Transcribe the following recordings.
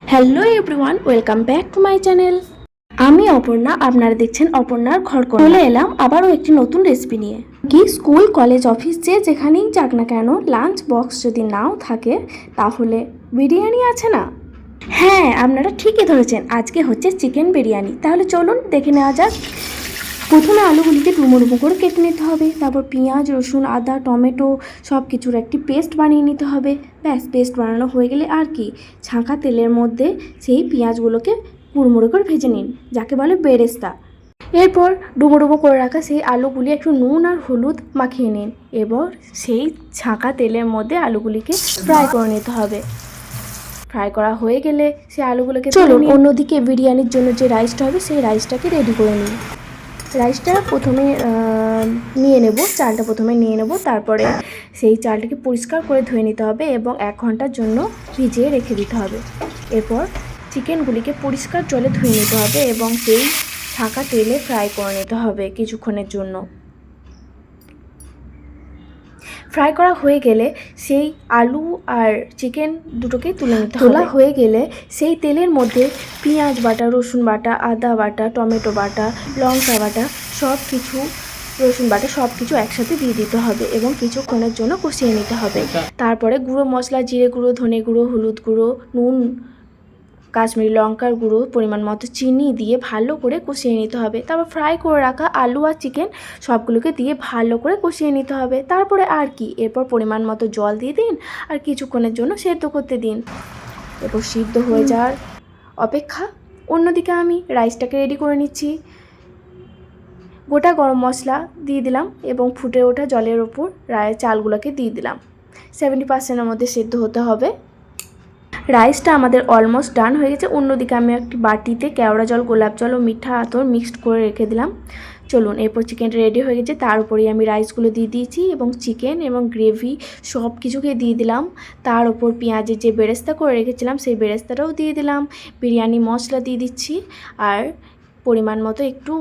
Hello everyone, welcome back to my channel. আমি অপর্ণা, আপনারা দেখছেন অপর্ণার ঘর। চলে এলাম আবারও একটি নতুন রেসিপি নিয়ে। কি স্কুল, কলেজ, অফিস যেখানেই যাক না কেন, লাঞ্চ বক্স যদি নাও থাকে তাহলে বিরিয়ানি আছে না? হ্যাঁ, আপনারা ঠিকই ধরেছেন, আজকে হচ্ছে চিকেন বিরিয়ানি। তাহলে চলুন দেখে নেওয়া যাক। প্রথমে আলুগুলিকে ডুমো ডুমো করে কেটে নিতে হবে, তারপর পেঁয়াজ, রসুন, আদা, টমেটো সব কিছুর একটি পেস্ট বানিয়ে নিতে হবে। ব্যাস, পেস্ট বানানো হয়ে গেলে আর কি, ছাঁকা তেলের মধ্যে সেই পেঁয়াজগুলোকে মুড়মুড়ো করে ভেজে নিন, যাকে বলে বেরেস্তা। এরপর ডুবো ডুবো করে রাখা সেই আলুগুলি একটু নুন আর হলুদ মাখিয়ে নিন, এবার সেই ছাঁকা তেলের মধ্যে আলুগুলিকে ফ্রাই করে নিতে হবে। ফ্রাই করা হয়ে গেলে সেই আলুগুলোকে চলুন অন্যদিকে বিরিয়ানির জন্য যে রাইসটা হবে সেই রাইসটাকে রেডি করে নিন। রাইসটা প্রথমে নিয়ে নেব, চালটা প্রথমে নিয়ে নেব, তারপরে সেই চালটাকে পরিষ্কার করে ধুয়ে নিতে হবে এবং 1 ঘন্টার জন্য ভিজিয়ে রেখে দিতে হবে। এরপর চিকেনগুলিকে পরিষ্কার জলে ধুয়ে নিতে হবে এবং সেই ছাঁকা তেলে ফ্রাই করে নিতে হবে কিছুক্ষণের জন্য। ফ্রাই করা হয়ে গেলে সেই আলু আর চিকেন দুটোকেই তুলে নিতে হবে। তোলা হয়ে গেলে সেই তেলের মধ্যে পেঁয়াজ বাটা, রসুন বাটা, আদা বাটা, টমেটো বাটা, লঙ্কা বাটা সব কিছু, রসুন বাটা সব কিছু একসাথে দিয়ে দিতে হবে এবং কিছুক্ষণের জন্য কষিয়ে নিতে হবে। তারপরে গুঁড়ো মশলা, জিরে গুঁড়ো, ধনে গুঁড়ো, হলুদ গুঁড়ো, নুন, কাশ্মীরি লঙ্কার গুঁড়ো, পরিমাণ মতো চিনি দিয়ে ভালো করে কষিয়ে নিতে হবে। তারপর ফ্রাই করে রাখা আলু আর চিকেন সবগুলোকে দিয়ে ভালো করে কষিয়ে নিতে হবে। তারপরে আর কি, এরপর পরিমাণ মতো জল দিয়ে দিন আর কিছুক্ষণের জন্য সেদ্ধ করতে দিন। এরপর সিদ্ধ হয়ে যাওয়ার অপেক্ষা। অন্যদিকে আমি রাইসটাকে রেডি করে নিচ্ছি। গোটা গরম মশলা দিয়ে দিলাম এবং ফুটে ওঠা জলের ওপর চালগুলোকে দিয়ে দিলাম। 70%-এর মধ্যে সেদ্ধ হতে হবে। রাইসটা আমাদের অলমোস্ট ডান হয়ে গেছে। অন্যদিকে আমি একটি বাটিতে কেওড়া জল, গোলাপ জল ও মিঠা আতর মিক্সড করে রেখে দিলাম। চলুন, এরপর চিকেনটা রেডি হয়ে গেছে, তার উপরেই আমি রাইসগুলো দিয়ে দিয়েছি এবং চিকেন এবং গ্রেভি সব কিছুকে দিয়ে দিলাম। তার উপর পেঁয়াজের যে বেরেস্তা করে রেখেছিলাম সেই বেরেস্তাটাও দিয়ে দিলাম। বিরিয়ানি মশলা দিয়ে দিচ্ছি আর পরিমাণ মতো একটু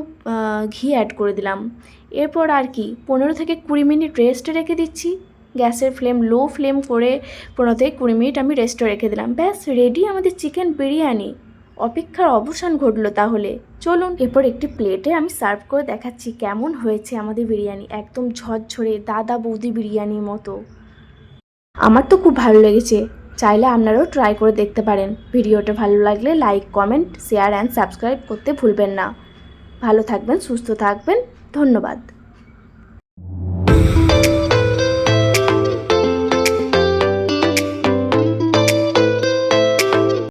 ঘি অ্যাড করে দিলাম। এরপর আর কি 15 থেকে 20 মিনিট রেস্টে রেখে দিচ্ছি। গ্যাসের ফ্লেম লো ফ্লেম করে 15 থেকে 20 মিনিট আমি রেস্টে রেখে দিলাম। ব্যাস, রেডি আমাদের চিকেন বিরিয়ানি। অপেক্ষার অবসান ঘটলো। তাহলে চলুন এরপর একটি প্লেটে আমি সার্ভ করে দেখাচ্ছি কেমন হয়েছে আমাদের বিরিয়ানি। একদম ঝরঝরে দাদা বৌদি বিরিয়ানির মতো। আমার তো খুব ভালো লেগেছে, চাইলে আপনারাও ট্রাই করে দেখতে পারেন। ভিডিওটা ভালো লাগলে like, comment, share and subscribe করতে ভুলবেন না। ভালো থাকবেন, সুস্থ থাকবেন, ধন্যবাদ।